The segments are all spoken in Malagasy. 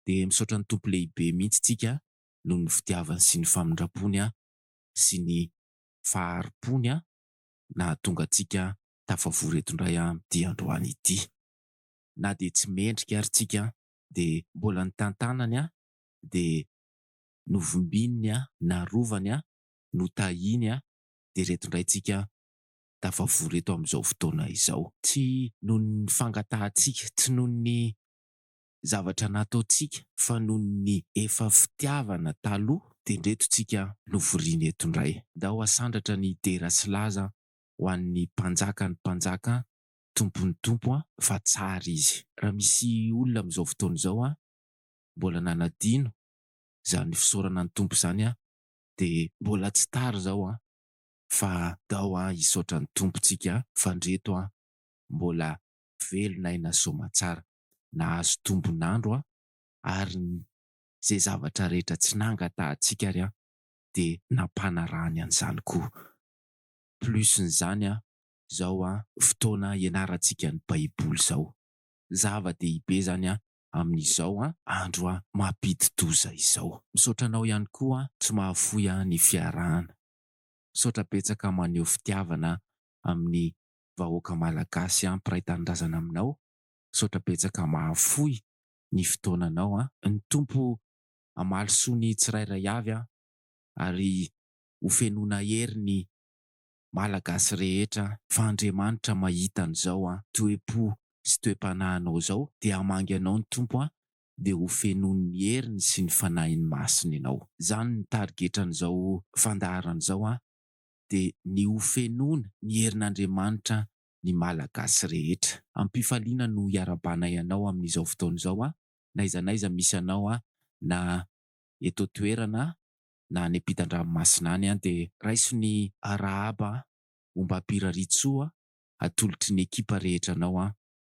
dia misaotra ny tompo lehibe mihitsy tsika noho ny fitiavany sy ny famindram-pony sy ny faharimpony nahatonga antsika tafavory eto indray amin'ity androany ity. Na dia tsy mendrika ary tsika dia mbola ny tantanany dia novombininy narovany notahiny dia reto indray tsika tafavory eto amin'izao fotoana izao. Tsy noho ny fangatahantsika, tsy noho ny zavatra nataontsika, fa noho ny efa fitiavana taloha dia ndreto tsika novoriana eto indray. Ndao asandratra ny dera sy laza ho an'ny mpanjaka ny mpanjaka, tompony tompo fa tsara izy. Raha misy olona amin'izao fotoana izao mbola nanadino izany fisaorana ny tompo izany dia mbola tsy tara izao fa dao hisaotra ny tompontsika fa ndreto mbola velona aina soamantsara, nahazo tombonandro ary izay zavatra rehetra tsy nangatahantsika ary dia nampanarahany an'izany koa. Plusin'izany izao fotoana ianarantsika ny Baiboly izao. Zava-dehibe izany amin'izao andro mampidi-doza izao. Misaotra anao ihany koa tsy mahafoy ny fiarahana. Misaotra betsaka maneho fitiavana amin'ny vahoaka malagasy mpiray tanindrazana aminao. Misaotra betsaka mahafoy ny fotoananao. Ny tompo hamalisoa ny tsirairay avy ary ho fenoana hery ny malagasy rehetra. Fa Andriamanitra mahita an'izao toe-po sy toe-panahinao izao dia hamangy anao ny tompo dia ho fenoany heriny sy ny fanahiny masiny ianao. Izany ny tarigetran'izao fandaharan'izao dia ny ho fenoana ny herin'Andriamanitra ny malagasy rehetra. Ampifaliana no hiarabanay ianao amin'izao fotoana izao. N'aiza n'aiza misy anao na eto toerana na any ampitan-dranomasina any dia raiso ny arahaba omba ampiraritsoa atolotry ny ekipa rehetra anao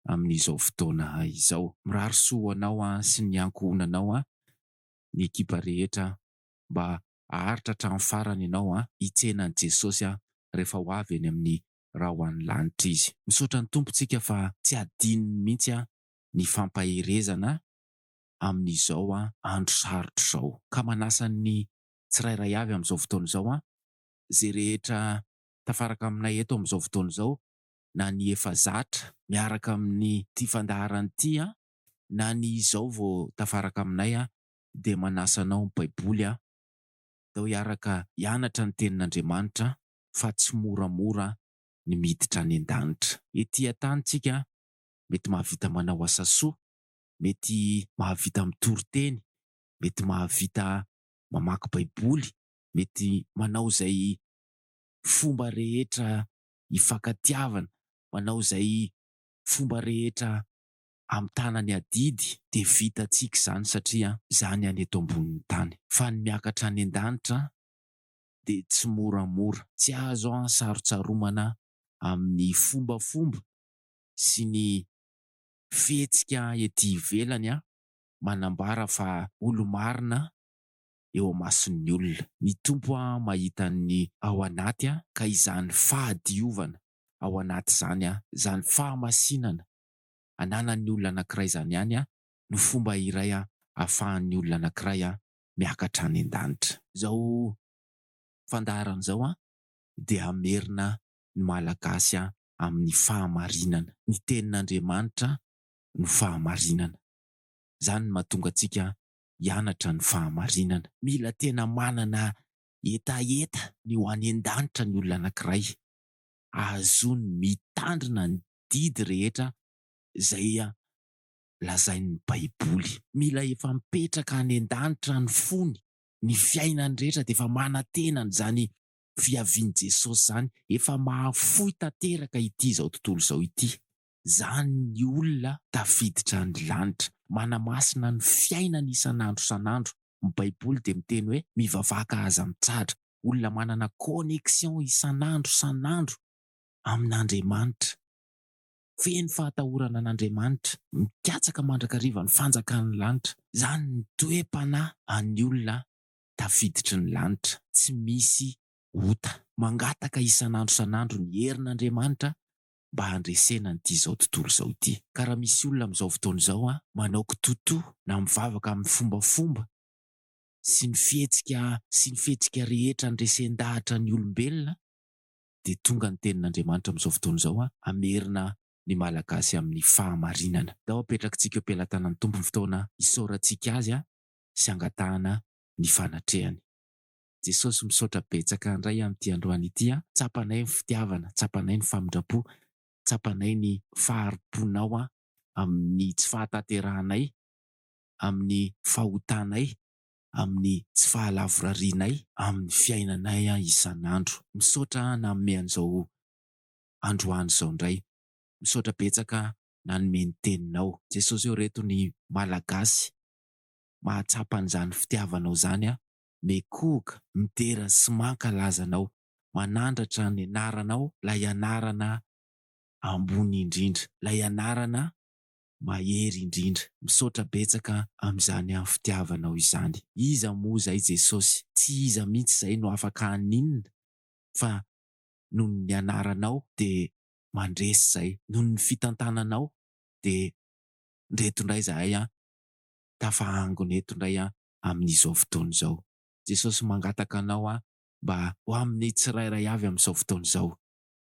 amin'izao fotoana izao. Mirary soa anao sy ny ankohonanao ny ekipa rehetra mba haharitra hatramin'ny farany ianao hitsenan'i Jesosy rehefa ho avy eny amin'ny rahoan'ny lanitra izy. Misaotra ny tompontsika fa tsy adinony mihitsy ny fampaherezana amin'izao andro sarotra izao. Ka manasa ny tsirairay avy amin'izao fotoana izao izay rehetra tafaraka aminay eto amin'izao fotoana izao, na ny efa zatra miaraka amin'ny ity fandaharana ity na ny izao vao tafaraka aminay dia manasa anao ny Baiboly dao hiaraka hianatra ny tenin'Andriamanitra fa tsy moramora ny miditra any an-danitra. Etỳ an-tanitsika mety mahavita manao asa soa, mety mahavita mitory-teny, mety mahavita mamaky Baiboly, mety manao izay fomba rehetra hifankatiavana, manao izay fomba rehetra amin'ny tanany adidy dia vitantsika izany satria izany any eto ambonin'ny tany. Fa ny miakatra any an-danitra dia tsy moramora, tsy azo sarotsaroana amin'ny fombafomba sy ny fihetsika ety ivelany manambara fa olo-marina eo amason'ny olona. Ny tompo mahita ny ao anaty ka izany fahadiovana ao anaty izany izany fahamasinana ananan'ny olona anankiray izany ihany no fomba iray ahafahan'ny olona anankiray miakatra any an-danitra. Izao fandaharan'izao dia hamerina ny malagasy amin'ny fahamarinana. Ny tenin'Andriamanitra no fahamarinana. Izany no mahatonga antsika hianatra ny fahamarinana. Mila tena manana hetaheta ny ho any an-danitra ny olona anankiray. Ahazony mitandrina ny didy rehetra izay lazain'ny Baiboly. Mila efa mipetraka any an-danitra ny fony, ny fiainany rehetra dia efa manantenany izany fiavian'i Jesosy izany. Efa mahafoy tanteraka ity izao tontolo izao ity. Izany ny olona tafiditra ny lanitra, manamasina ny fiainany isan'andro isan'andro. Ny Baiboly dia miteny hoe mivavaka aza mitsatra. Olona manana connexion isan'andro isan'andro amin'Andriamanitra. Feno fahatahorana an'Andriamanitra, mikatsaka mandrakariva ny fanjakan'ny lanitra. Izany ny toe-panahy an'ny olona tafiditry ny lanitra. Tsy misy ota, mangataka isan'andro isan'andro ny herin'Andriamanitra mba handresena n'ity zao tontolo zao ity. Ka raha misy olona amin'izao fotoana izao manao kitoto na mivavaka amin'ny fombafomba sy ny fihetsika rehetra andresen-dahatra ny olombelona, dia tonga ny tenin'Andriamanitra amin'izao fotoana izao amerina ny malagasy amin'ny fahamarinana. Dao apetrakintsika eo am-pelantanan'ny Tompony fotoana isaorantsika azy sy angatahana ny fanatrehany. Jesosy misaotra betsaka indray amin'ity androany ity. Tsapanay ny fitiavana, tsapanay ny famindrapo, tsapanay ny fahariponao amin'ny tsy fahataterahanay, amin'ny fahotanay, amin'ny tsy fahalavorarianay, amin'ny fiainanay isan'andro. Misaotra nanome an'izao androany izao indray. Misaotra betsaka nanome ny teninao. Jesosy eo reto ny malagasy mahatsapa an'izany fitiavanao zany mekoka, midera sy mankalazanao, manandratra ny anaranao, lay anarana ambony indrindra, lay anarana mahery indrindra. Misaotra betsaka amin'izany fitiavanao izany. Iza moa izay Jesosy? Tsy iza mihitsy izay no afaka haninona fa noho ny anaranao dia mandresy izay, noho ny fitantananao dia ndreto indray izahay tafahangona eto indray amin'izao fotoana izao. Jesosy mangataka anao mba ho amin'ny tsirairay avy amin'izao fotoana izao.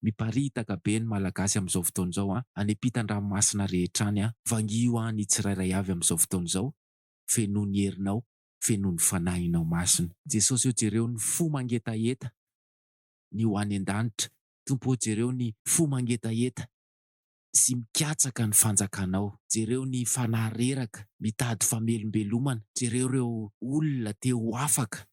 Miparitaka be ny malagasy amin'izao fotoana izao any ampitan-dranomasina rehetra any vangio ny tsirairay avy amin'izao fotoana izao, feno ny herinao, feno ny fanahinao masina. Jesosy eo jereo ny fo mangetaheta ny ho any an-danitra. Tompo, jereo ny fo mangetaheta sy mikatsaka ny fanjakanao. Jereo ny fanahy reraka mitady famelombelomana. Jereo ireo olona te ho afaka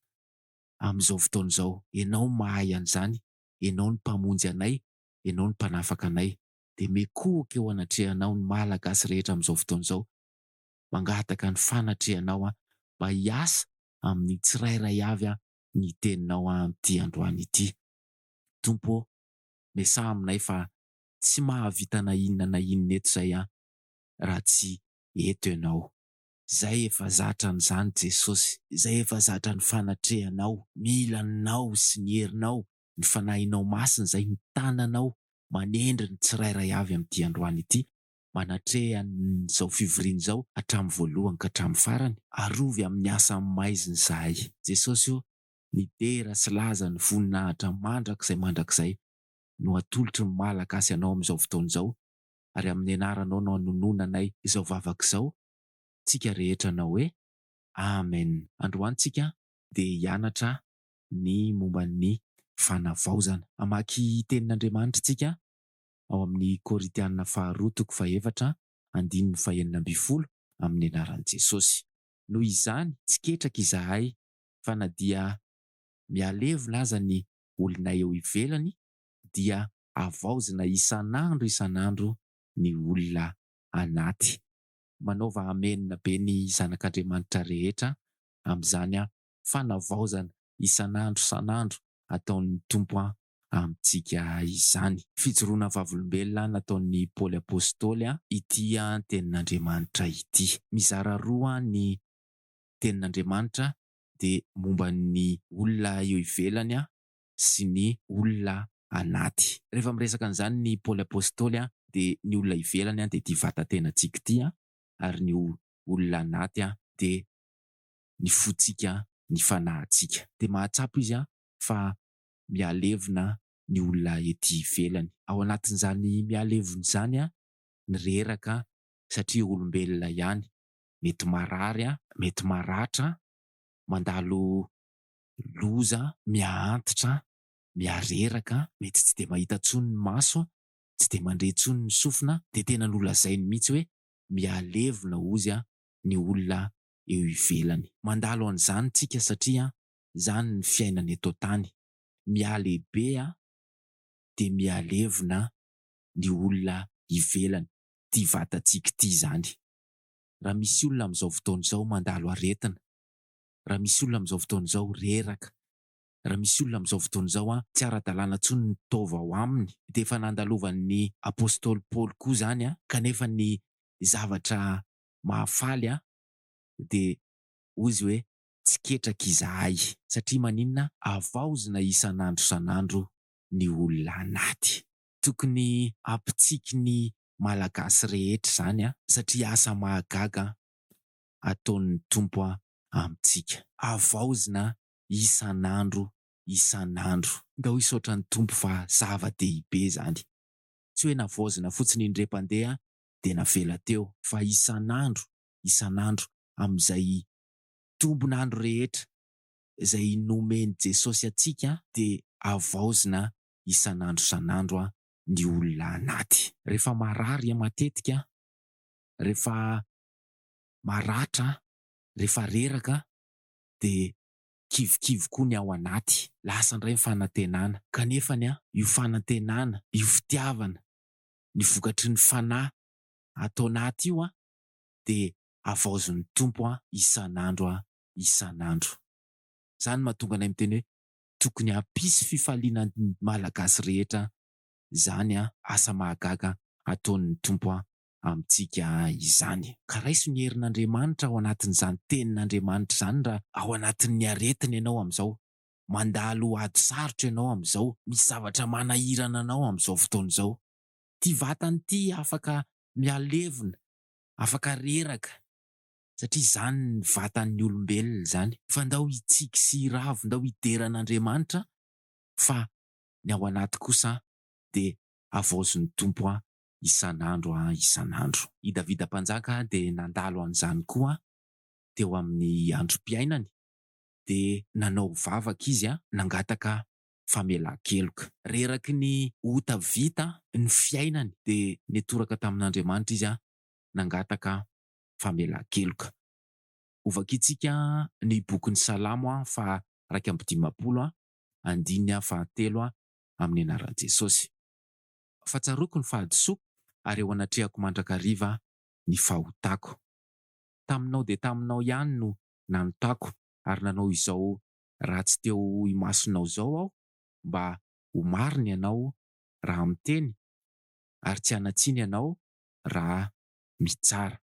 amin'izao fotoana izao. Ianao mahay an'izany, ianao ny mpamonjy anay, ianao ny mpanafaka anay. Dia mekoka eo anatrehanao ny malagasy rehetra amin'izao fotoana izao, mangataka ny fanatrehanao mba hiasa amin'ny tsirairay avy ny teninao amin'ity androany ity. Tompo, miasa aminay fa tsy mahavita na inona eto izay raha tsy eto ianao. Zay efa zatra n'izany Jesosy, zay efa zatra ny fanatrehanao, milanao sy ny herinao, ny fanahinao masina izay ny tananao manendry ny tsirairay avy amin'ity androany ity, manatreha n'izao fivoriana izao hatramin'ny voalohany ka hatramin'ny farany. Arovy amin'ny asa maizina izahay. Jesosy io midera sy laza ny voninahitra mandrakizay no atolotry ny malagasy anao amin'izao fotoana izao, ary amin'ny anaranao no hanononanay izao vavaka izao, tsika rehetra na hoe amen. Androantsika dia hianatra ny momba ny fanavaozana. Amaky tenin'Andriamanitra tsika ao amin'ny Heritiana 2:4-5 amin'ny anaran'i Jesosy. Noho izany tsy ketraka izahay fa na dia mialevona aza ny olonay eo ivelany, dia avaozana isan'andro ny olona anaty. Manaova amenina be ny zanak'Andriamanitra rehetra amin'izany fanavaozana isan'andro ataon'ny Tompo amintsika izany. Fijoroana vavolombelona nataon'ny Paoly Apôstôly ity tenin'Andriamanitra ity. Mizara roa ny tenin'Andriamanitra, dia momba ny olona eo ivelany sy ny olona anaty. Rehefa miresaka an'izany ny Paoly Apôstôly dia ny olona ivelany dia ity vatantenantsika ity, ary ny olona anaty dia ny fotsika, ny fanahintsika. Dia mahatsapa izy fa mialevona ny olona ety ivelany. Ao anatin'izany mialevona izany ny reraka, satria olombelona ihany, mety marary, mety maratra, mandalo loza, miaantitra, miareraka, mety tsy dia mahita intsony ny maso, tsy dia mandre intsony ny sofina, dia tena nolazainy mihitsy hoe mialevona ozy ny olona eo ivelany. Mandalo an'izany tsika satria izany ny fiainana eto tany. Mialehibe dia mialevona ny olona ivelany, ty vatantsika ity izany. Raha misy olona amin'izao fotoana izao mandalo aretina, raha misy olona amin'izao fotoana izao reraka, raha misy olona amin'izao fotoana izao tsy ara-dalàna intsony ny taova ao aminy, dia efa nandalovan'ny Apôstôly Paoly koa izany kanefa ny zavatra mahafaly dia ozy hoe tsy ketraka izahay, satria maninona? Avaozina isan'andro ny olona anaty. tokony ampitsiky ny malagasy rehetra zany satria asa mahagaga ataon'ny tompo amintsika. Avaozina isan'andro isan'andro. Ndao hisaotra ny tompo fa zava-dehibe zany. Tsy hoe navaozina fotsiny indrem-pandeha dia navela teo, fa isan'andro amin'izay tombon'andro rehetra izay nomen'i Jesosy antsika dia avaozina isan'andro ny olona anaty. Rehefa marary matetika, rehefa maratra, rehefa reraka dia kivikivy koa ny ao anaty. Lasa indray ny fanantenana. Kanefany io fanantenana, io fitiavana, ny vokatry ny fanahy atao anaty io dia avaozin'ny tompo isan'andro isan'andro. Zany mahatonga anay miteny hoe tokony hampisy fifaliana ny malagasy rehetra izany asa mahagaga ataon'ny tompo amintsika izany. Ka raiso ny herin'Andriamanitra ao anatin'izany tenin'Andriamanitra izany raha ao anatin'ny aretiny ianao amin'izao. Mandalo ady sarotra ianao amin'izao. Misy zavatra manahirana anao amin'izao fotoana izao. Ty vatany ty afaka mialevina, afaka reraka. Satria izany ny vatan'ny olombelona izany. Fa ndao hitsiky sy hiravo, ndao hideran'Andriamanitra, fa ny ao anaty kosa dia avaozin'ny tompo isan'andro isan'andro. I Davida mpanjaka dia nandalo an'izany koa teo amin'ny androm-piainany, dia nanao vavaka izy nangataka famelan-keloka. Reraky ny ota vita ny fiainany dia nitoraka tamin'Andriamanitra izy nangataka famelan-keloka. Ovakitsika ny bokin'ny Salamo fa 150:5 amin'ny anaran'i Jesosy. Fahatsaroko ny fahadisoako ary eo anatrehako mandrakariva ny fahotako. Taminao dia taminao ihany no nanotako ary nanao izao ratsy teo imasonao izao aho mba ho marina ianao raha miteny ary tsy hanatsiny ianao raha mitsara.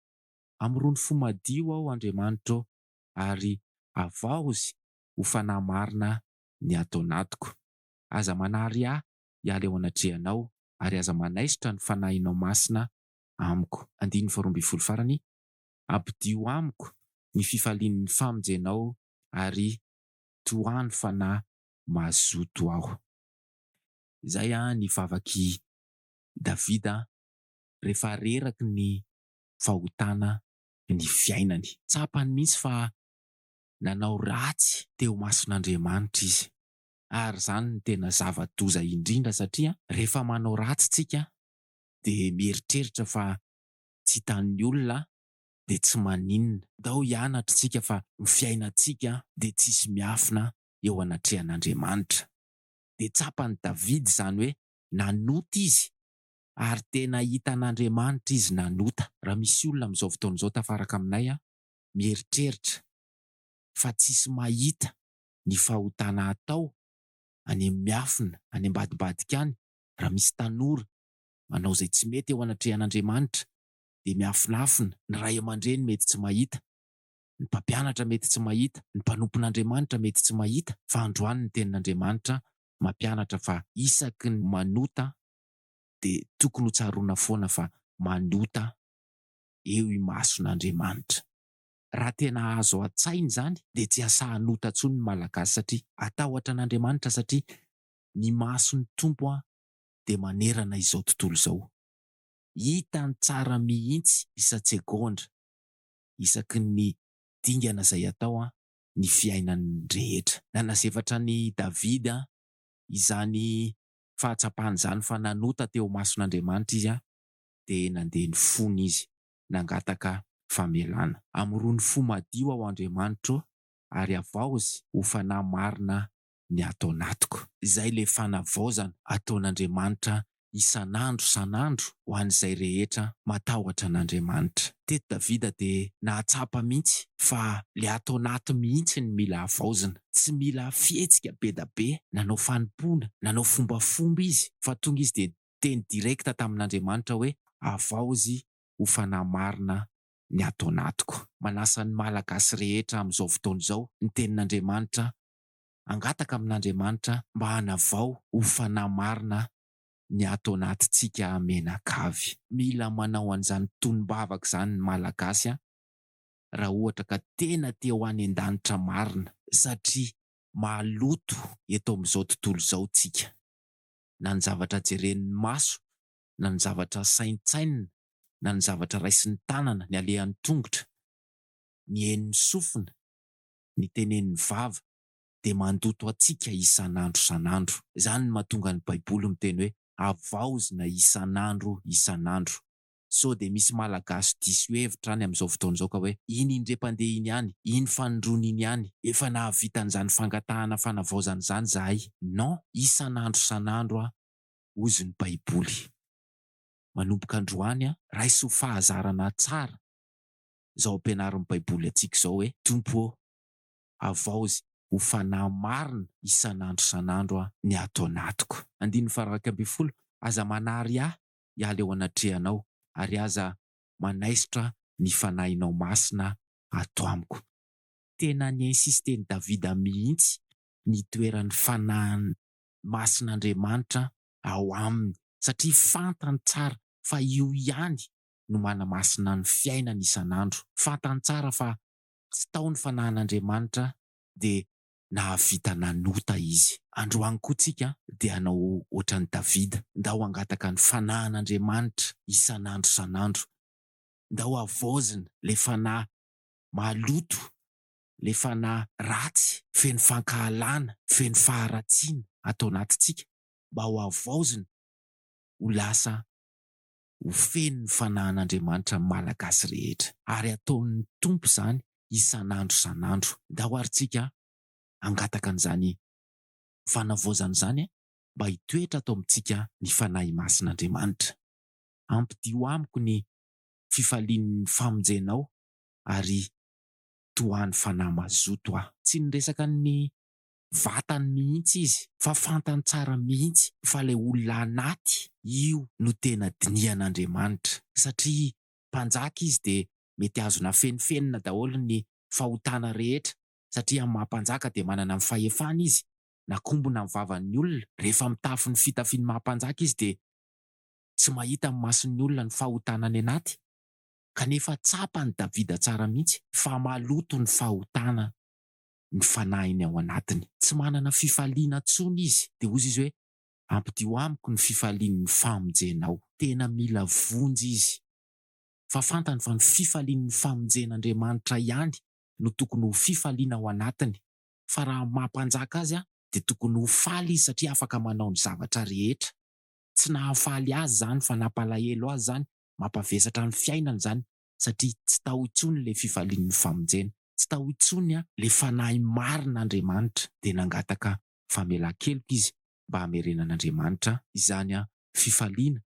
Amirony fo madio aho Andriamanitra ary avaozy ho fanahy marina ny ato anatiko. Aza manary hiala eo anatrehanao ary aza manaisotra ny fanahinao masina amiko. 12 ampidio amiko ny fifalian'ny famonjenao ary tohany fanahy mazoto aho. Izay ny vavaky Davida rehefa reraky ny fahotana ny fiainany. Tsapany mihitsy fa nanao ratsy teo mason'Andriamanitra izy. Ary izany ny tena zava-doza indrindra satria rehefa manao ratsy tsika dia mieritreritra fa tsy hitan'ny olona dia tsy maninona. Ndao hianatra tsika fa ny fiainantsika dia tsisy miafina eo anatrehan'Andriamanitra. Dia tsapany Davida izany hoe nanota izy ary tena hitan'Andriamanitra izy nanota. Raha misy olona amin'izao fotoana izao tafaraka aminay mieritreritra fa tsisy mahita ny fahotana atao any miafina, any ambadibadika any, raha misy tanora manao izay tsy mety eo anatrehan'Andriamanitra dia miafinafina. Ny ray aman-dreny mety tsy mahita, ny mpampianatra mety tsy mahita, ny mpanompon'Andriamanitra mety tsy mahita, fa androany ny tenin'Andriamanitra mampianatra fa isaky ny manota dia tokony ho tsaroana foana fa manota eo imason'Andriamanitra. Raha tena azo an-tsaina izany dia tsy asahanota intsony ny malagasy satria atahotra an'Andriamanitra satria ny mason'ny tompo dia manerana izao tontolo izao. Hitany tsara mihitsy isan-tsegondra isaky ny dingana izay atao ny fiainany rehetra. Nanazevatra ny Davida izany fahatsapany izany fa nanota teo mason'Andriamanitra izy dia nandeha ny fony izy nangataka famelana. Amirony fo madio ao Andriamanitra ary avaozy ho fanahy marina ny ato anatiko. Izay le fanavaozana ataon'Andriamanitra isan'andro ho an'izay rehetra matahotra an'Andriamanitra. Teto Davida dia nahatsapa mihitsy fa le ato anaty mihitsy ny mila havaozina. Tsy mila fihetsika be da be, nanao fanimpona, nanao fombafomba izy, fa tonga izy dia teny direkta tamin'Andriamanitra hoe avaozy ho fanahy marina ny ato anatiko. Manasa ny malagasy rehetra amin'izao fotoana izao ny tenin'Andriamanitra, angataka amin'Andriamanitra mba hanavao ho fanahy marina ny ato anatintsika menakavy. Mila manao an'izany tonom-bavaka izany ny Malagasy raha ohatra ka tena te ho any an-danitra marina, satria maloto eto amin'izao tontolo izao tsika. Na ny zavatra jeren'ny maso, na ny zavatra saintsainina, na ny zavatra raisin'ny tanana, ny alehan'ny tongotra, ny henon'ny sofina, ny tenen'ny vava, dia mandoto antsika isan'andro isan'andro. Izany no mahatonga ny Baiboly miteny hoe havaozina isan'andro isan'andro. So dia misy Malagasy diso hevitra any amin'izao fotoana izao ka hoe iny indrem-pandeha iny ihany, iny fanondroana iny ihany, efa nahavita an'izany fangatahana fanavaozana izany zahay. Non, isan'andro isan'andro hozy ny Baiboly. Manomboka androany raiso ho fahazarana tsara izao ampianarin'ny Baiboly antsika izao hoe Tompo havaozy ho fanahy marina isan'andro isan'andro ny ato anatiko. 12 aza manary hiala eo anatrehanao, ary aza manaisitra ny fanahinao masina ato amiko. Tena ny insisteny Davida mihitsy ny toeran'ny fanahy masin'Andriamanitra ao aminy, satria fantany tsara fa io ihany no manamasina ny fiainana isan'andro. Fantany tsara fa tsy tao ny fanahin'Andriamanitra dia nahavita nanota izy. Androany koa tsika dia hanao ohatran'ny Davida, ndao hangataka ny fanahin'Andriamanitra isan'andro isan'andro. Ndao havaozina le fanahy maloto, le fanahy ratsy, feno fankahalana, feno faharatsiana atao anatintsika, mba ho havaozina ho lasa ho feno ny fanahin'Andriamanitra Malagasy rehetra, ary ataon'ny Tompo izany isan'andro isan'andro. Ndao ary tsika hangataka an'izany fanavaozana izany mba hitoetra atao amintsika ny fanahy masin'Andriamanitra. Ampidio amiko ny fifalian'ny famonjenao ary toahany fanahy mazoto aho. Tsy niresaka ny vatany mihitsy izy, fa fantany tsara mihitsy fa ilay olona anaty io no tena dinian'Andriamanitra, satria mpanjaka izy dia mety azona fenofenona daholo ny fahotana rehetra, satria amin'ny mahampanjaka dia manana ny fahefana izy, nakombona ny vavan'ny olona. Rehefa mitafy ny fitafian'ny mahampanjaka izy dia tsy mahita amin'ny mason'ny olona ny fahotana any anaty, kanefa tsapany Davida tsara mihitsy fa maloto ny fahotana ny fanahiny ao anatiny. Tsy manana fifaliana tsony izy, dia hozy izy hoe ampidio amiko ny fifalian'ny famonjenao. Tena mila vonjy izy, fa fantany fa ny fifalian'ny famonjen'Andriamanitra ihany no tokony ho fifaliana ao anatiny. Fa raha mampanjaka azy dia tokony ho faly izy, satria afaka manao ny zavatra rehetra. Tsy nahafaly azy zany fa nampalahelo azy zany, mampavesatra ny fiainana zany, satria tsy taho intsony le fifalian'ny famonjena, tsy taho intsony le fanahy marin'Andriamanitra, dia nangataka famelan-keloka izy mba hamerenan'Andriamanitra izany fifaliana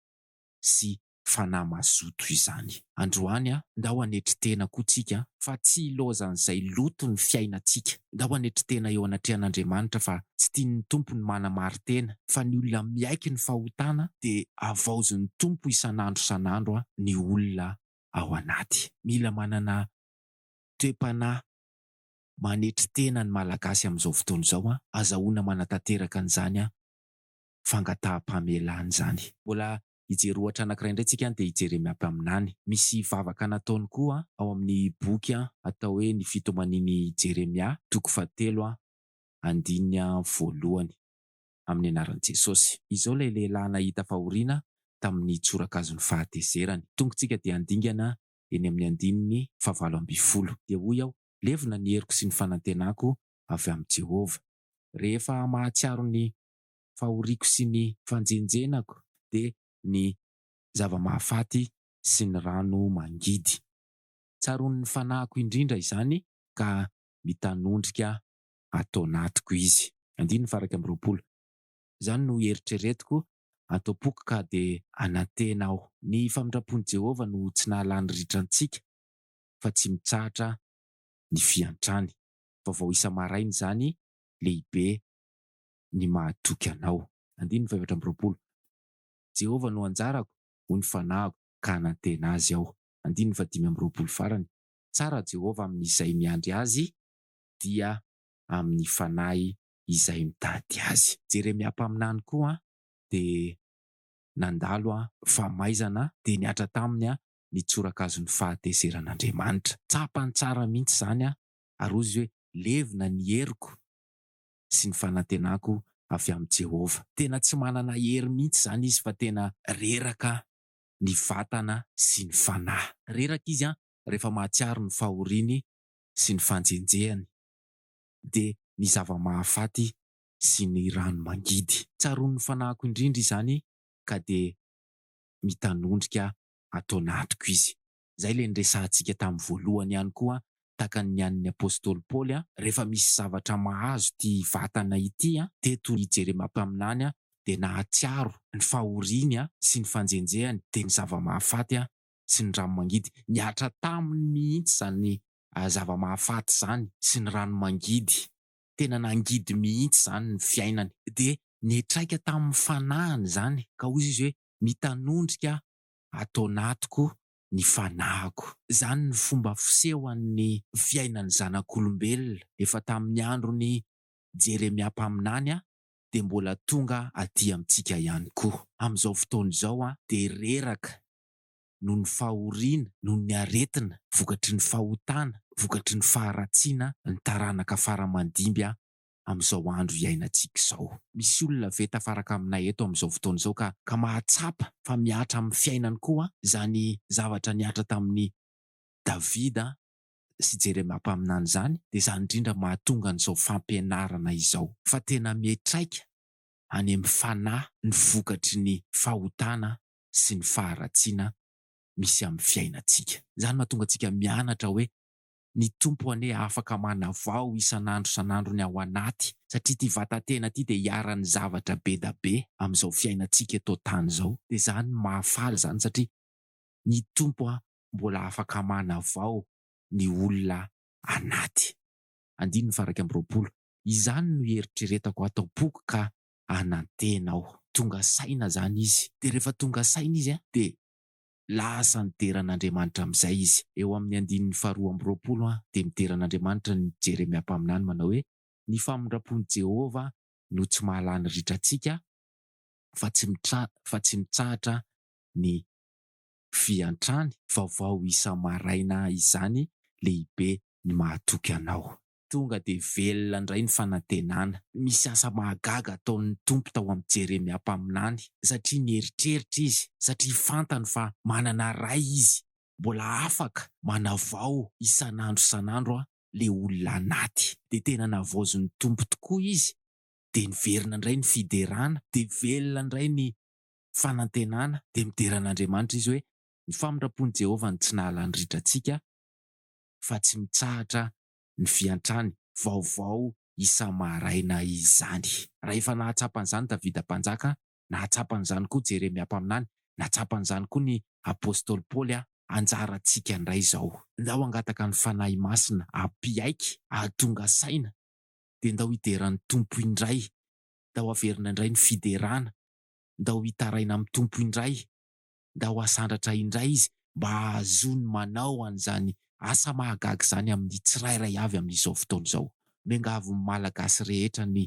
sy fanahy mazoto izany. Androany ndao hanetri-tena koa tsika fa tsy ilozan'izay loto ny fiainantsika. Ndao hanetri-tena eo anatrehan'Andriamanitra fa tsy tian'ny Tompo ny manamari-tena, fa ny olona miaiky ny fahotana dia havaozin'ny Tompo isan'andro isan'andro ny olona ao anaty. Mila manana toe-panahy manetri-tena ny Malagasy amin'izao fotoana izao, azahoana manatanteraka an'izany fangataham-pahamelana izany. Mbola hijery ohatra anankiray indray tsika dia i Jeremiapa aminany. Misy vavaka nataony koa ao amin'ny boky atao hoe ny fitomaniny Jeremia, toko 7:1 amin'ny anaran'i Jesosy. Izao ilay lehilahy nahita fahoriana tamin'ny tsorakazon'ny fahatezerany. Tongotsika dia andingana eny amin'ny andininy 9:20. Dia hoy aho, levona ny heriko sy ny fanantenako avy amin'ny Jehovah. Rehefa mahatsiaro ny fahoriako sy ny fanjenjenako dia ny zava-mahafaty sy ny rano mangidy. Tsaron'ny fanahiko indrindra izany ka mitanondrika atao anatiko izy. 20. Izany no eritreretiko atao-poko ka dia anantena aho. Ny famindrapon'i Jehovah no tsy nahalany ritrantsika, fa tsy mitsahatra ny fiantrany. Vaovao isa-maraina izany lehibe ny mahatoky anao. 20. Jehovah no anjarako, ho ny fanahiko ka anantena azy aho. 25 farany. Tsara Jehovah amin'izay miandry azy, dia amin'ny fanahy izay mitady azy. Jeremiapa aminany koa dia nandalo famaizana dia niatra taminy ny tsorakazon'ny fahateseran'Andriamanitra. Tsapany tsara mihitsy izany ary ozy hoe levina ny heriko sy ny fanantenako avy amin'ny Jehovah. Tena tsy manana hery mihitsy izany izy fa tena reraka ny vatana sy ny fanahy. Reraka izy rehefa mahatsiaro ny fahoriany sy ny fanjenjehany dia ny zava-mahafaty sy ny rano mangidy. Tsaroany ny fanahiko indrindra izany ka dia mitanondrika atao anatiko izy. Izay ilay niresahantsika tamin'ny voalohany ihany koa, tahaka ny an'ny apôstôly Paoly rehefa misy zavatra mahazo ty vatana ity teto hijery mampaminany dia nahatsiaro ny fahoriany sy ny fanjenjehany dia ny zava-mahafaty sy ny rano mangidy. Niatra taminy mihitsy izany zava-mahafaty izany sy ny rano mangidy. Tena nangidy mihitsy izany ny fiainany dia netraika tamin'ny fanahiny izany ka hozy izy hoe mitanondrika atao anatiko ny fanahiko. Izany ny fomba fisehoan'ny fiainan'ny zanak'olombelona efa tamin'ny androny Jeremia mpaminany dia mbola tonga aty amintsika ihany koa. Amin'izao fotoana izao dia reraka noho ny fahoriana, noho ny aretina, vokatry ny fahotana, vokatry ny faharatsiana, ny taranaka faramandimby amin'izao andro iainantsika izao. Misy olona ve tafaraka aminay eto amin'izao fotoana izao ka mahatsapa fa miatra amin'ny fiainany koa izany zavatra niatra tamin'ny Davida sy Jeremia mpaminany izany, dia izany indrindra mahatonga an'izao fampianarana izao. Fa tena mitraika any amin'ny fanahy ny vokatry ny fahotana sy ny faharatsiana misy amin'ny fiainantsika. Izany mahatonga antsika mianatra hoe ny tompo ane afaka manavao isan'andro ny ao anaty, satria ty vatatena ty dia hiaran'ny zavatra be da be amin'izao fiainantsika eto tany izao. Dia izany mahafaly izany satria ny tompo mbola afaka manavao ny olona anaty. 1:20. Izany no eritreretako atao boky ka anantena aho. Tonga saina zany izy. Dia rehefa tonga saina izy dia lasa nideran'Andriamanitra amin'izay izy. Eo amin'ny 2:20 dia nideran'Andriamanitra ny Jeremia mpaminany manao hoe ny famondrapon'i Jehovah no tsy mahalany ritratsika fa tsy mitsahatra ny fiantrany, vaovao isa-maraina izany lehibe ny mahatoky anao. Tonga dia velona indray ny fanantenana. Misy asa mahagaga ataon'ny tompo tao amin'ny Jeremia mpaminany satria nieritreritra izy, satria fantany fa manana ray izy, mbola afaka manavao isan'andro le olona anaty. Dia tena navaozon'ny tompo tokoa izy, dia niverina indray ny fiderana, dia velona indray ny fanantenana, dia mideran'Andriamanitra izy hoe ny famondrapon'i Jehovah ny tsy nahalany ritratsika fa tsy mitsahatra ny fiantrany, vaovao isa-maraina izany. Raha efa nahatsapan'izany Davida mpanjaka, nahatsapan'izany koa Jeremia mpaminany, nahatsapan'izany koa ny apôstôly Paoly anjarantsika indray izao. Ndao hangataka ny fanahy masina apiaiky, ahatonga saina, dia ndao hideran'ny tompo indray, ndao averina indray ny fiderana, ndao hitaraina amin'ny tompo indray, ndao asandratra indray izy mba ahazony manao an'izany asa mahagaga izany amin'ny tsirairay avy amin'izao fotoana izao. Miangavy ny malagasy rehetra ny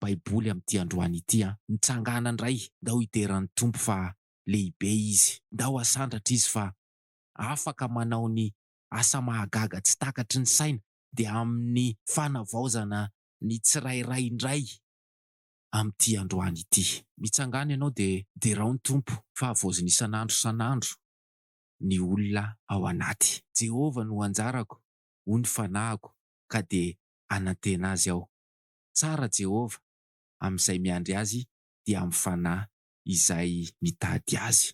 baiboly amin'ity androany ity mitsangana indray, ndao hideran'ny tompo fa lehibe izy, ndao asandratra izy fa afaka manao ny asa mahagaga tsy takatry ny saina, dia amin'ny fanavaozana ny tsirairay indray amin'ity androany ity. Mitsangana ianao dia derao ny tompo fa havaoziny isan'andro ny olona ao anaty. Jehovah no anjarako, ho ny fanahiko, ka dia anantena azy aho. Tsara Jehovah amin'izay miandry azy dia amin'ny fanahy izay mitady azy.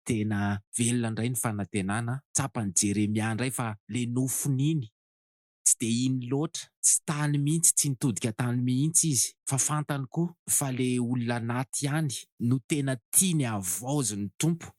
Tena velona indray ny fanantenana. Tsapany Jeremia indray fa le nofon'iny tsy dia iny loatra, tsy tany mihitsy, tsy nitodika tany mihitsy izy, fa fantany koa fa le olona anaty ihany no tena tiany havaozin'ny tompo.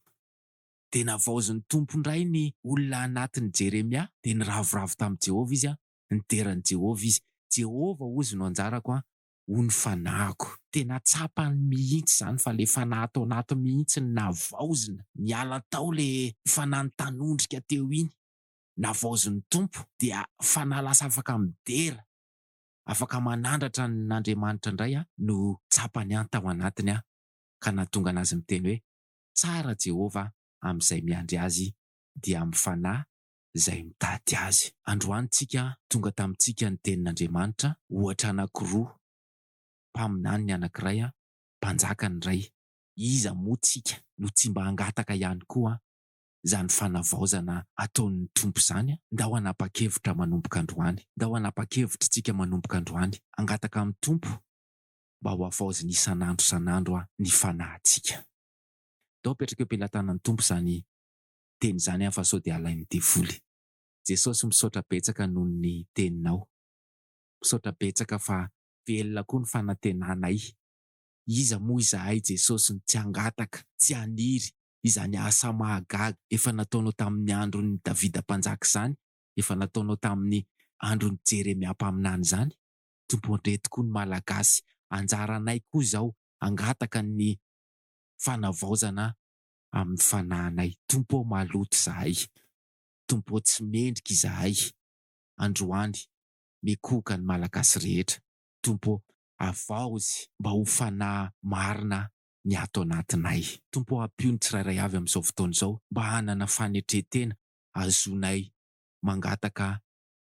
Dia navaozin'ny tompo indray ny olona anatin'ny Jeremia, dia niravoravo tamin'i Jehovah izy nideran'i Jehovah izy. Jehovah hozy no anjarako, ho ny fanahiko. Tena tsapany mihitsy izany fa le fanahy tao anaty mihitsy ny navaozina, niala tao le fanahy nitanondrika teo iny, navaozin'ny tompo dia fanahy lasa afaka midera, afaka manandratra n'Andriamanitra indray no tsapany tao anatiny ka nahatonga anazy miteny hoe tsara Jehova amin'izay miandry azy dia amin'ny fanahy izay mitady azy. Androany tsika tonga tamintsika ny tenin'Andriamanitra ohatra anankiroa, mpaminany ny anankiray, mpanjaka ny iray. Iza moa tsika no tsy mba hangataka ihany koa izany fanavaozana ataon'ny Tompo izany? Ndao hanapa-kevitra manomboka androany, ndao hanapa-kevitra tsika manomboka androany, hangataka amin'ny Tompo mba ho avaoziny isan'andro isan'andro ny fanahintsika. Ndao petraka eo am-pelantanan'ny Tompo izany teny izany fa sao dia alainy devoly. Jesosy misaotra betsaka noho ny teninao, misaotra betsaka fa velona koa ny fanantenanay. Iza moa izahay Jesosy ny tsy hangataka, tsy haniry izany asa mahagaga efa nataonao tamin'ny andron'ny Davida mpanjaka izany, efa nataonao tamin'ny andron'ny Jeremia mpaminany izany. Tompo ndre tokoa ny malagasy, anjaranay koa izao hangataka ny fanavaozana amin'ny fanahinay. Tompo maloto izahay, Tompo tsy mendrika izahay. Androany mekoka ny malagasy rehetra. Tompo avaozy mba ho fanahy marina ny ato anatinay. Tompo ampio ny tsirairay avy amin'izao fotoana izao mba hanana fanetretena azonay mangataka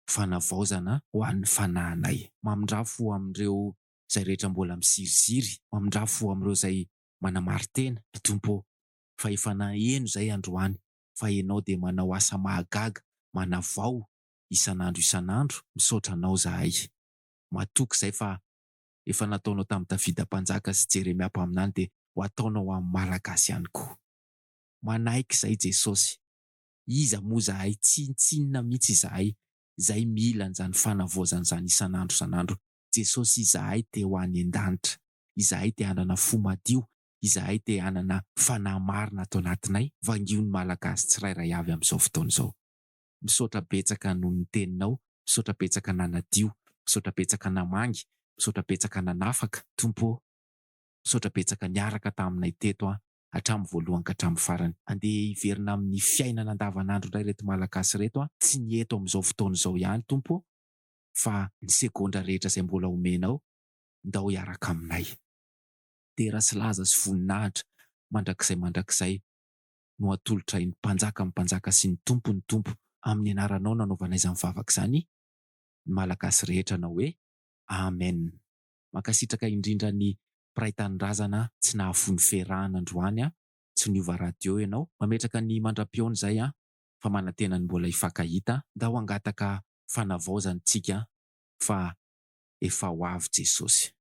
fanavaozana ho an'ny fanahinay. Mamindrafo amin'ireo izay rehetra mbola misiriziry, mamindrafo amin'ireo izay manamarintena, Tompo fa efa naheno izay androany fa ianao dia manao asa mahagaga, manavao isan'andro isan'andro. Misaotra anao izahay. Matoky izay fa efa nataonao tamin'ny Davida mpanjaka sy Jeremia mpaminany dia ho ataonao amin'ny malagasy ihany koa. Manaiky izay Jesosy. Iza moa izahay, tsinitsinina mihitsy izahay, izay mila an'izany fanavaozana izany isan'andro isan'andro. Jesosy, izahay te ho any an-danitra, izahay te hanana fo madio, izahay te hanana fanahy marina ato anatinay. Vangion'ny malagasy tsirairay avy amin'izao fotoana izao. Misaotra betsaka noho ny teninao, misaotra betsaka nanadio, misaotra betsaka namangy, misaotra betsaka nanafaka. Tompo, misaotra betsaka niaraka taminay teto hatramin'ny voalohany ka hatramin'ny farany. Andeha hiverina amin'ny fiainana andavanandro indray reto malagasy reto, tsy ny eto amin'izao fotoana izao ihany Tompo, fa ny segondra rehetra izay mbola omenao, ndao hiaraka aminay. Tera sy laza sy voninahitra mandrakizay no atolotra ny mpanjaka sy ny Tompo amin'ny anaranao nanaovana izany vavaka izany ny malagasy rehetra na hoe amen. Mankasitraka indrindra ny mpiray tanindrazana tsy nahafoy ny fiarahana androany, tsy niova radio ianao, mametraka ny mandram-piaona izay fa manantena ny mbola hifankahita. Ndao hangataka fanavaozantsika fa efa ho avy Jesosy.